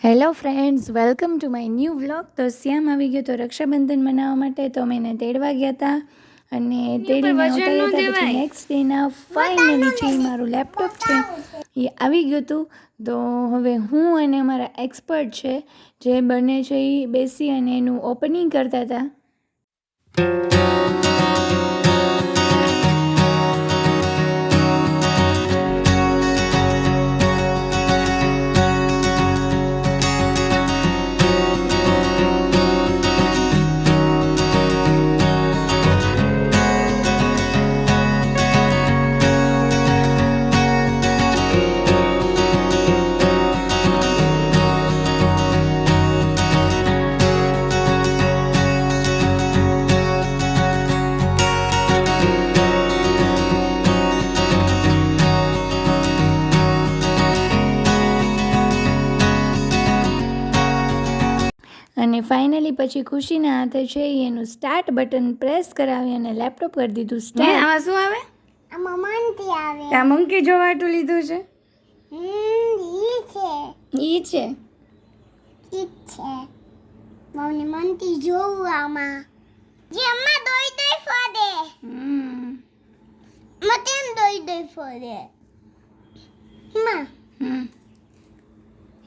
Hello friends, welcome to my new vlog. તો શ્યામ આવી ગયો તો રક્ષાબંધન મનાવવા માટે તો અમે એને તેડવા ગયા હતા અને તેડીને આવતા હતા. પછી નેક્સ્ટ ડેના ફાઇનલી છે મારું લેપટોપ છે એ આવી ગયું હતું. તો હવે હું અને અમારા એક્સપર્ટ છે જે બંને છે એ બેસી અને એનું ઓપનિંગ કરતા હતા. અને ફાઇનલી પછી ખુશીના હાથે છે એનું સ્ટાર્ટ બટન પ્રેસ કરાવી અને લેપટોપ કરી દીધું સ્ટાર્ટ. આમાં શું આવે? આમાં મંકી આવે. આ મંકી જોવાટું લીધું છે. ઈ છે. ઈ છે. ઈ છે. મને મંકી જોવું આમાં. જે અમ્મા દોઈ ફોડે. મતે એમ દોઈ ફોડે.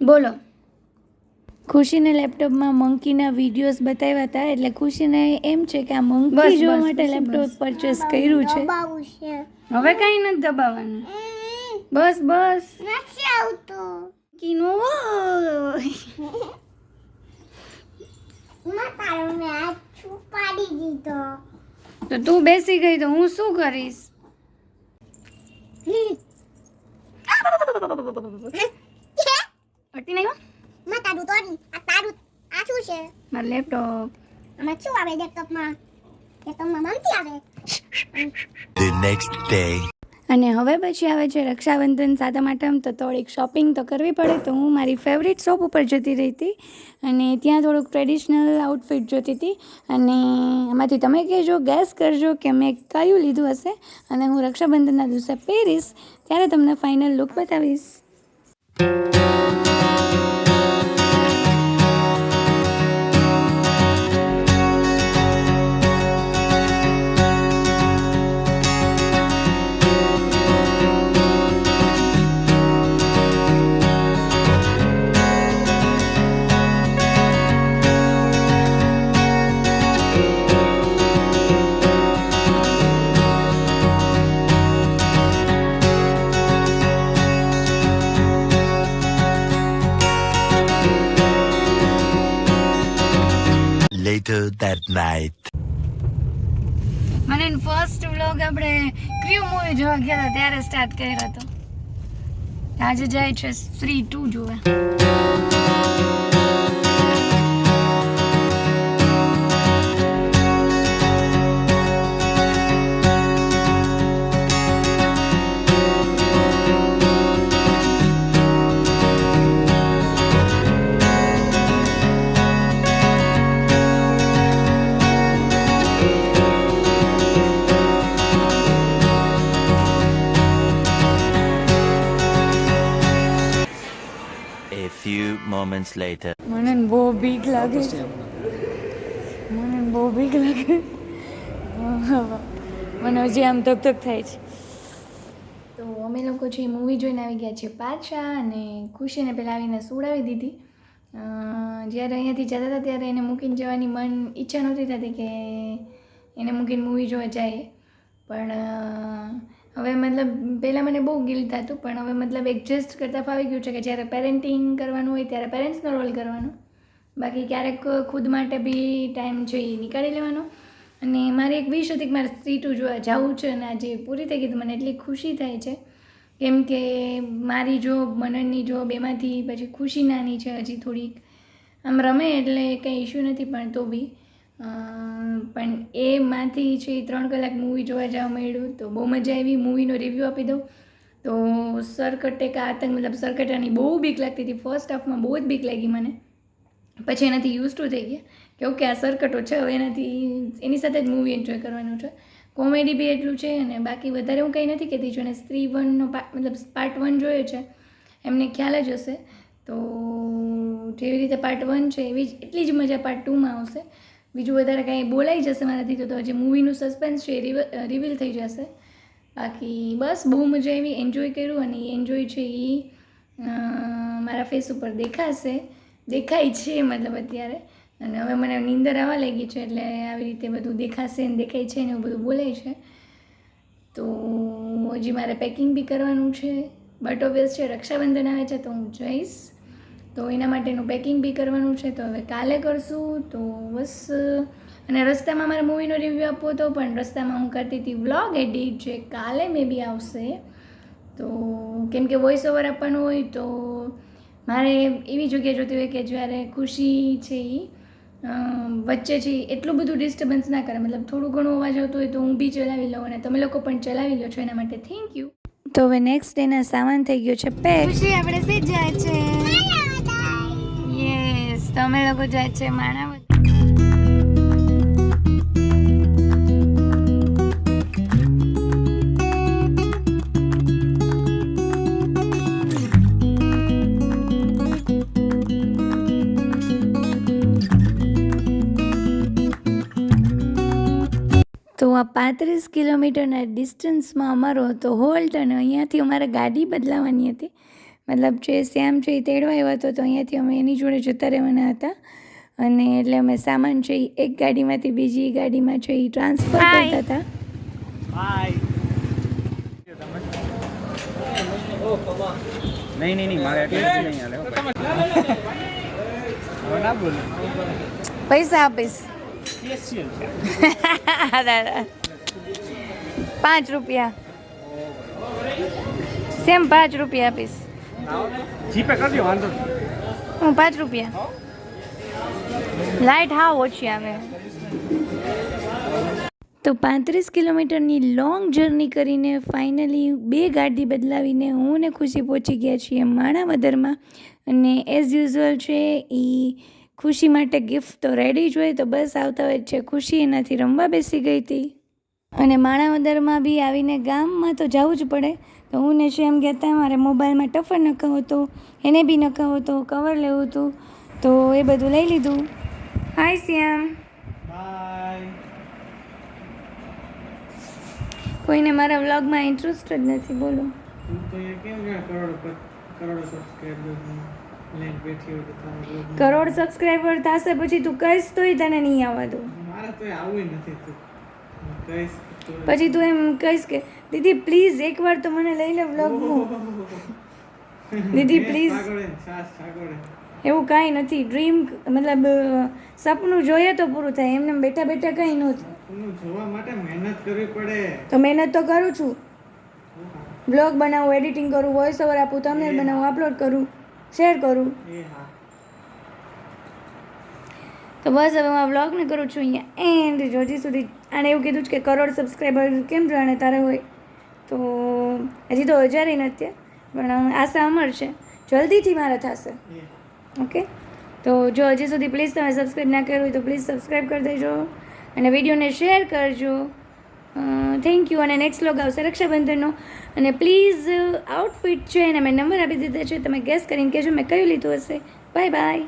બોલો. ખુશીને લેપટોપમાં મંકીના વિડીયોઝ બતાવ્યા હતા એટલે ખુશીને એમ છે કે આ મંકી જોવા માટે લેપટોપ પરચેસ કર્યું છે. દબાવું છે. હવે કઈ નથી દબાવવાનું. બસ બસ. નથી આવતું. કીનો તારો મેં હાથ છુપાડી દીધો. તો તું બેસી ગઈ તો હું શું કરીશ? અટી નહીં. તારું તોડી આ શું છે? મારું લેપટોપ. આમાં શું આવે લેપટોપમાં મંકી આવે. The next day. અને હવે પછી આવે છે રક્ષાબંધન, સાતમ આઠમ, તો થોડીક શોપિંગ તો કરવી પડે. તો હું મારી ફેવરિટ શોપ ઉપર જતી રહી હતી અને ત્યાં થોડુંક ટ્રેડિશનલ આઉટફિટ જોતી હતી. અને એમાંથી તમે કહેજો, ગેસ કરજો કે મેં કયું લીધું હશે અને હું રક્ષાબંધનના દિવસે પહેરીશ ત્યારે તમને ફાઇનલ લુક બતાવીશ. Later that night. મને ફર્સ્ટ વ્લોગ આપણે ક્ર્યુ મૂવી જોવા ગયા હતા ત્યારે સ્ટાર્ટ કર્યો હતો. આજે જાય છે સ્ત્રી 2 જોવા. A few moments later. મને બહુ બીક લાગે છે. મને હજી આમ ધક થાય છે. તો અમે લોકો છે મૂવી જોઈને આવી ગયા છીએ પાછા અને ખુશીને પહેલાં આવીને સુડાવી દીધી. જ્યારે અહીંયાથી જતા હતા ત્યારે એને મૂકીને જવાની ઈચ્છા નહોતી થતી કે એને મૂકીને મૂવી જોવા જાય. પણ હવે મતલબ પહેલાં મને બહુ ગિલ્ટ થતું, પણ હવે મતલબ એડજસ્ટ કરતાં ફાવી ગયું છે કે જ્યારે પેરેન્ટિંગ કરવાનું હોય ત્યારે પેરેન્ટ્સનો રોલ કરવાનો, બાકી ક્યારેક ખુદ માટે બી ટાઈમ છે એ નીકાળી લેવાનો. અને મારી એક વિશ હતી કે મારે સ્ત્રી 2 જોવા જવું છે અને આજે પૂરી થઈ ગઈ. તો મને એટલી ખુશી થાય છે કેમ કે મારી જોબ, મનનની જોબ, એમાંથી પછી ખુશી નાની છે હજી થોડીક આમ રમે એટલે કંઈ ઇશ્યુ નથી, પણ તો બી પણ એમાંથી છે 3 કલાક મૂવી જોવા જવા મળ્યું તો બહુ મજા આવી. મૂવીનો રિવ્યૂ આપી દઉં તો સરકટે કા આતંક, મતલબ સરકટાની બહુ બીક લાગતી હતી. ફર્સ્ટ હાફમાં બહુ જ બીક લાગી મને, પછી એનાથી યુઝ ટુ થઈ ગયા કે ઓકે આ સરકટો છે, હવે એનાથી એની સાથે જ મૂવી એન્જોય કરવાનું છે. કોમેડી બી એટલું છે અને બાકી વધારે હું કંઈ નથી કહેતી. જોને સ્ત્રી 1નો મતલબ પાર્ટ 1 જોયો છે એમને ખ્યાલ જ હશે. તો જેવી રીતે પાર્ટ 1 છે એવી જ એટલી જ મજા પાર્ટ 2માં આવશે. બીજું વધારે કાંઈ બોલાઈ જશે મારાથી તો હજી મૂવીનું સસ્પેન્સ છે એ રિવીલ થઈ જશે. બાકી બસ બહુ મજા આવી, એન્જોય કર્યું અને એ એન્જોય છે એ મારા ફેસ ઉપર દેખાય છે મતલબ અત્યારે. અને હવે મને નીંદર આવવા લાગી છે એટલે આવી રીતે બધું દેખાશે ને દેખાય છે ને એવું બધું બોલાય છે. તો હજી મારે પેકિંગ બી કરવાનું છે, બટ ઓબ્વિયસ છે રક્ષાબંધન આવે છે તો હું જઈશ, તો એના માટેનું પેકિંગ બી કરવાનું છે. તો હવે કાલે કરશું. તો બસ, અને રસ્તામાં મારે મૂવીનો રિવ્યૂ આપવો હતો પણ રસ્તામાં હું કરતી હતી વ્લોગ એડિટ, જે કાલે મે બી આવશે. તો કેમ કે વોઇસ ઓવર આપવાનું હોય તો મારે એવી જગ્યાએ જોતી હોય કે જ્યારે ખુશી છે એ વચ્ચે છે એટલું બધું ડિસ્ટર્બન્સ ના કરે, મતલબ થોડું ઘણું અવાજ આવતો હોય તો હું બી ચલાવી લઉં અને તમે લોકો પણ ચલાવી લો છો, એના માટે થેન્ક યુ. તો હવે નેક્સ્ટ ડેના સામાન થઈ ગયો છે પેક. ખુશી આપણે સીધ જાય છે. યસ, તો અમે લોકો જાય છે માણાવદર. તો આ 35 કિલોમીટરના ડિસ્ટન્સમાં અમારો હતો હોલ્ટ, અને અહીંયાથી અમારે ગાડી બદલાવાની હતી. મતલબ જે શ્યામ છે એ તેડવા આવ્યો હતો તો અહીંયાથી અમે એની જોડે જતા રહેવાના હતા, અને એટલે અમે સામાન છે એ એક ગાડીમાંથી બીજી ગાડીમાં છે એ ટ્રાન્સફર કરતા હતા. નહીં મારે પૈસા આપીશ. 5 રૂપિયા સેમ, 5 રૂપિયા આપીશ. જીપે કરજો, વાંધો હું 5 રૂપિયા. લાઇટ હાવ ઓછી આવે. તો 35 કિલોમીટરની લોંગ જર્ની કરીને ફાઇનલી 2 ગાડી બદલાવીને હું ને ખુશી પહોંચી ગયા છીએ માણાવદરમાં. અને એઝ યુઝ્યુઅલ છે એ ખુશી માટે ગિફ્ટ તો રેડી જ હોય, તો બસ આવતા હોય છે ખુશી એનાથી રમવા બેસી ગઈ હતી. અને માણાવદરમાં બી આવીને ગામમાં તો જવું જ પડે, તો હું ને શ્યામ ગયા હતા. મારે મોબાઈલમાં ટફર નખાવો હતો, એને બી નખાવો હતો, કવર લેવું હતું, તો એ બધું લઈ લીધું. હાય શ્યામ. કોઈને મારા વ્લોગમાં ઇન્ટરેસ્ટ જ નથી, બોલો. કરોડ સબસ્ક્રાઈબર થશે પછી તું કહીશ તોય તને નહીં આવવા દઉં. પછી તું એમ કહીશ કે દીદી પ્લીઝ એકવાર તો મને લઈ લે વ્લોગમાં. દીદી પ્લીઝ. એવું કાંઈ નથી. ડ્રીમ મતલબ સપનું જોઈએ તો પૂરું થાય, એમને બેઠા બેઠા કંઈ ન થાય. જોવા માટે મહેનત કરવી પડે. તો મહેનત તો કરું છું. બ્લોગ બનાવું, એડિટિંગ કરું, વોઇસ ઓવર આપું, થંબનેલ બનાવું, અપલોડ કરું, શેર કરું. તો બસ હવે હું આ વ્લોગને કરું છું અહીંયા એન્ડ. હજી સુધી આને એવું કીધું છે કે કરોડ સબસ્ક્રાઈબર કેમ જાણે તારે હોય, તો હજી તો 1000 નથી, પણ આશા અમર છે, જલ્દીથી મારે થશે. ઓકે, તો જો હજી સુધી પ્લીઝ તમે સબસ્ક્રાઈબ ના કર્યું હોય તો પ્લીઝ સબસ્ક્રાઈબ કરી દેજો અને વિડીયોને શેર કરજો. Thank you. અને નેક્સ્ટ વ્લોગ આવશે રક્ષાબંધનનો, અને પ્લીઝ આઉટફિટ છે એને મેં નંબર આપી દીધા છે, તમે ગેસ કરીને કહેજો મેં કયું લીધું હશે. Bye bye.